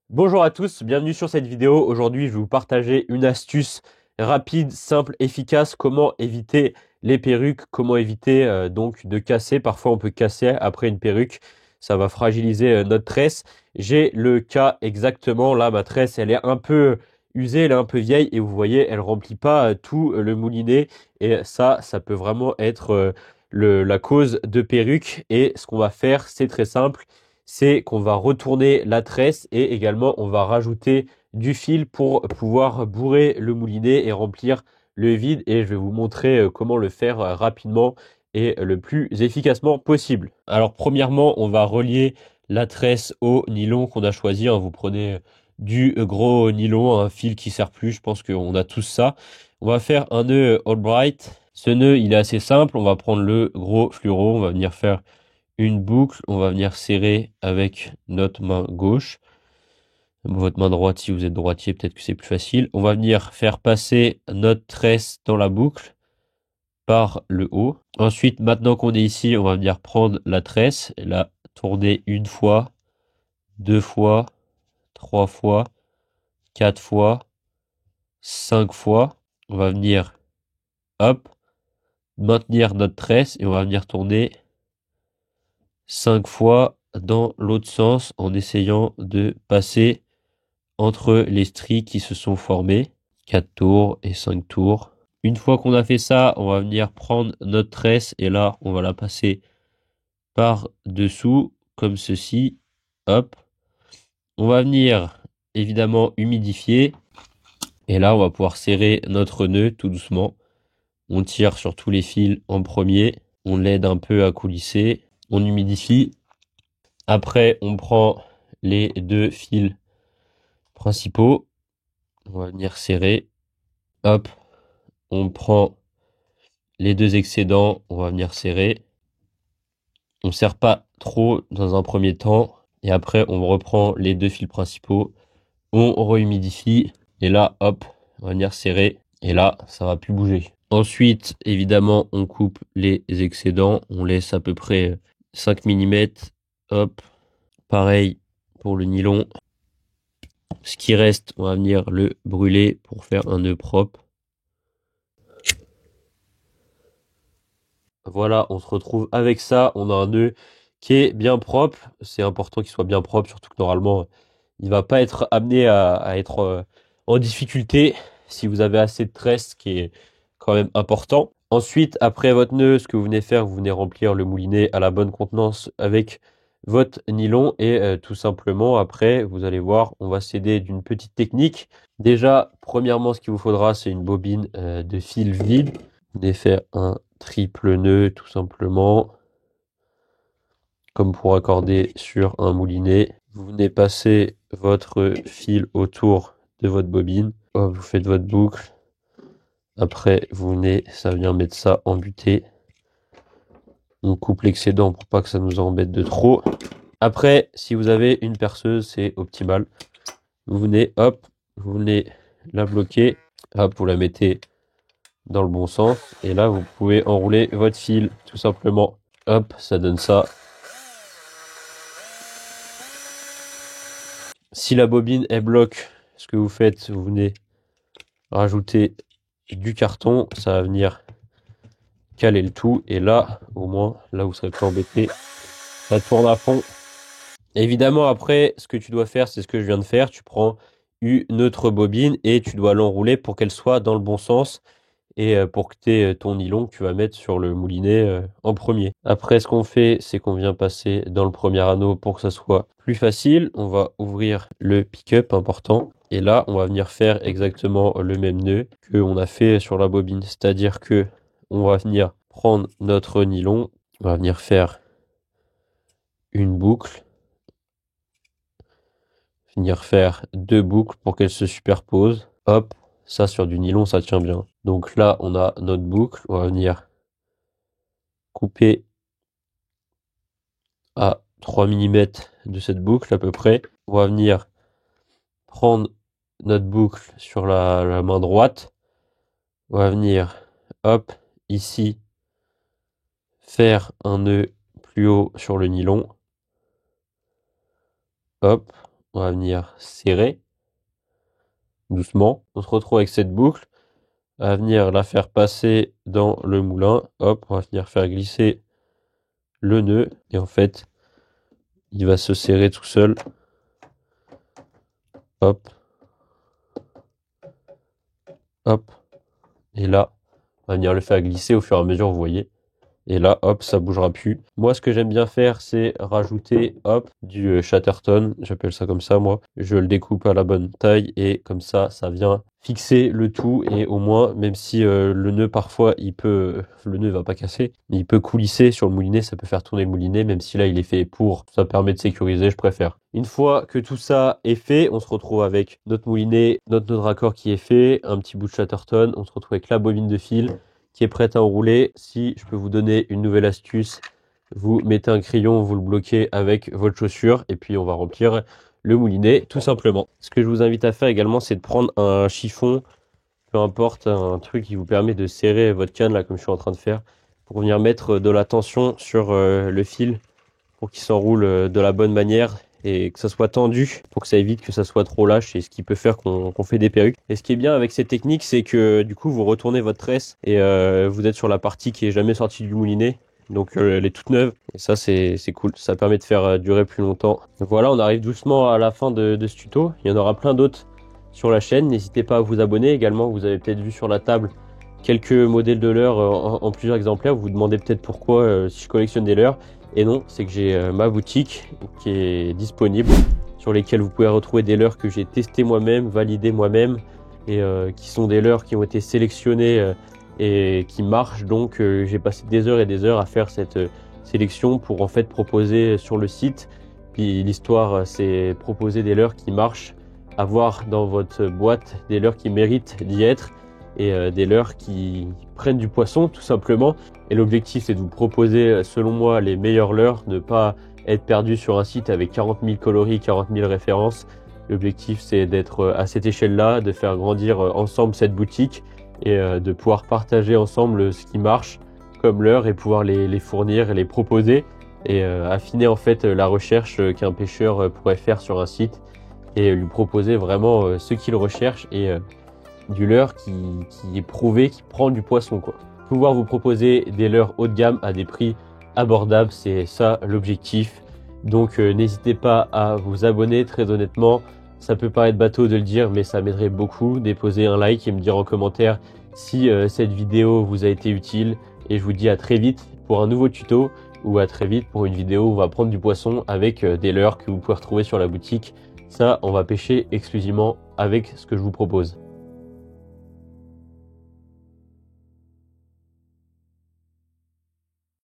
Bonjour à tous, bienvenue sur cette vidéo. Aujourd'hui, je vais vous partager une astuce rapide, simple, efficace. Comment éviter les perruques, comment éviter donc de casser. Parfois, on peut casser après une perruque. Ça va fragiliser notre tresse. J'ai le cas exactement. Là, ma tresse, elle est un peu usée, elle est un peu vieille et vous voyez, elle remplit pas tout le moulinet. Et ça peut vraiment être la cause de perruque. Et ce qu'on va faire, c'est très simple, c'est qu'on va retourner la tresse et également on va rajouter du fil pour pouvoir bourrer le moulinet et remplir le vide. Et je vais vous montrer comment le faire rapidement et le plus efficacement possible. Alors premièrement, on va relier la tresse au nylon qu'on a choisi, hein. Vous prenez du gros nylon, un fil qui sert plus, je pense qu'on a tous ça. On va faire un nœud Albright. Ce nœud, il est assez simple. On va prendre le gros fluoro, on va venir faire une boucle, on va venir serrer avec notre main gauche. Votre main droite, si vous êtes droitier, peut-être que c'est plus facile. On va venir faire passer notre tresse dans la boucle par le haut. Ensuite, maintenant qu'on est ici, on va venir prendre la tresse et la tourner une fois, deux fois, trois fois, quatre fois, cinq fois. On va venir, hop, maintenir notre tresse et on va venir tourner 5 fois dans l'autre sens en essayant de passer entre les stries qui se sont formées. 4 tours et 5 tours. Une fois qu'on a fait ça, on va venir prendre notre tresse et là, on va la passer par dessous comme ceci. Hop. On va venir évidemment humidifier et là, on va pouvoir serrer notre nœud tout doucement. On tire sur tous les fils en premier. On l'aide un peu à coulisser. On humidifie. Après, on prend les deux fils principaux. On va venir serrer. Hop. On prend les deux excédents. On va venir serrer. On serre pas trop dans un premier temps. Et après, on reprend les deux fils principaux. On rehumidifie. Et là, hop, on va venir serrer. Et là, ça va plus bouger. Ensuite, évidemment, on coupe les excédents. On laisse à peu près 5 mm. Hop. Pareil pour le nylon. Ce qui reste, on va venir le brûler pour faire un nœud propre. Voilà, on se retrouve avec ça. On a un nœud qui est bien propre. C'est important qu'il soit bien propre, surtout que normalement, il va pas être amené à être en difficulté si vous avez assez de tresse, ce qui est quand même important. Ensuite, après votre nœud, ce que vous venez faire, vous venez remplir le moulinet à la bonne contenance avec votre nylon et tout simplement, après, vous allez voir, on va s'aider d'une petite technique. Déjà, premièrement, ce qu'il vous faudra, c'est une bobine de fil vide. Vous venez faire un triple nœud tout simplement, comme pour accorder sur un moulinet. Vous venez passer votre fil autour de votre bobine. Hop, vous faites votre boucle. Après, vous venez, ça vient mettre ça en butée. On coupe l'excédent pour pas que ça nous embête de trop. Après, si vous avez une perceuse, c'est optimal. Vous venez, hop, vous venez la bloquer. Hop, vous la mettez dans le bon sens. Et là, vous pouvez enrouler votre fil, tout simplement. Hop, ça donne ça. Si la bobine, elle bloque, ce que vous faites, vous venez rajouter du carton. Ça va venir caler le tout. Et là, au moins, là, vous serez plus embêté. Ça tourne à fond. Évidemment, après, ce que tu dois faire, c'est ce que je viens de faire. Tu prends une autre bobine et tu dois l'enrouler pour qu'elle soit dans le bon sens et pour que tu aies ton nylon que tu vas mettre sur le moulinet en premier. Après, ce qu'on fait, c'est qu'on vient passer dans le premier anneau pour que ça soit plus facile. On va ouvrir le pick-up important et là, on va venir faire exactement le même nœud qu'on a fait sur la bobine. C'est-à-dire que on va venir prendre notre nylon, on va venir faire une boucle, venir faire deux boucles pour qu'elles se superposent. Hop, ça sur du nylon, ça tient bien. Donc là, on a notre boucle. On va venir couper à 3 mm de cette boucle à peu près. On va venir prendre notre boucle sur la main droite. On va venir, hop, ici, faire un nœud plus haut sur le nylon. Hop, on va venir serrer doucement. On se retrouve avec cette boucle. On va venir la faire passer dans le moulin. Hop, on va venir faire glisser le nœud. Et en fait, il va se serrer tout seul. Hop. Hop. Et là, on va venir le faire glisser au fur et à mesure, vous voyez. Et là, hop, ça bougera plus. Moi, ce que j'aime bien faire, c'est rajouter, hop, du Chatterton. J'appelle ça comme ça, moi. Je le découpe à la bonne taille et comme ça vient fixer le tout. Et au moins, même si le nœud, parfois, le nœud va pas casser, mais il peut coulisser sur le moulinet. Ça peut faire tourner le moulinet, même si là, il est fait pour. Ça permet de sécuriser, je préfère. Une fois que tout ça est fait, on se retrouve avec notre moulinet, notre nœud de raccord qui est fait, un petit bout de Chatterton. On se retrouve avec la bobine de fil qui est prête à enrouler. Si je peux vous donner une nouvelle astuce, vous mettez un crayon, vous le bloquez avec votre chaussure et puis on va remplir le moulinet tout simplement. Ce que je vous invite à faire également, c'est de prendre un chiffon, peu importe, un truc qui vous permet de serrer votre canne là comme je suis en train de faire, pour venir mettre de la tension sur le fil pour qu'il s'enroule de la bonne manière et que ça soit tendu pour que ça évite que ça soit trop lâche, et ce qui peut faire qu'on fait des perruques. Et ce qui est bien avec cette technique, c'est que du coup vous retournez votre tresse et vous êtes sur la partie qui est jamais sortie du moulinet, donc elle est toute neuve et ça c'est cool, ça permet de faire durer plus longtemps. Donc voilà, on arrive doucement à la fin de ce tuto. Il y en aura plein d'autres sur la chaîne, n'hésitez pas à vous abonner également. Vous avez peut-être vu sur la table quelques modèles de leurres en plusieurs exemplaires. Vous vous demandez peut-être pourquoi si je collectionne des leurres. Et non, c'est que j'ai ma boutique qui est disponible, sur lesquelles vous pouvez retrouver des leurres que j'ai testé moi-même, validé moi-même, et qui sont des leurres qui ont été sélectionnés et qui marchent. Donc j'ai passé des heures et des heures à faire cette sélection pour en fait proposer sur le site. Puis l'histoire, c'est proposer des leurres qui marchent, avoir dans votre boîte des leurres qui méritent d'y être, et des leurres qui prennent du poisson tout simplement. Et l'objectif, c'est de vous proposer, selon moi, les meilleurs leurres, ne pas être perdu sur un site avec 40 000 coloris, 40 000 références. L'objectif, c'est d'être à cette échelle-là, de faire grandir ensemble cette boutique et de pouvoir partager ensemble ce qui marche comme leurre et pouvoir les fournir et les proposer, et affiner en fait la recherche qu'un pêcheur pourrait faire sur un site et lui proposer vraiment ce qu'il recherche, et du leurre qui est prouvé, qui prend du poisson quoi. Pouvoir vous proposer des leurres haut de gamme à des prix abordables, c'est ça l'objectif. Donc n'hésitez pas à vous abonner, très honnêtement. Ça peut paraître bateau de le dire, mais ça m'aiderait beaucoup. Déposer un like et me dire en commentaire si cette vidéo vous a été utile. Et je vous dis à très vite pour un nouveau tuto, ou à très vite pour une vidéo où on va prendre du poisson avec des leurres que vous pouvez retrouver sur la boutique. Ça, on va pêcher exclusivement avec ce que je vous propose.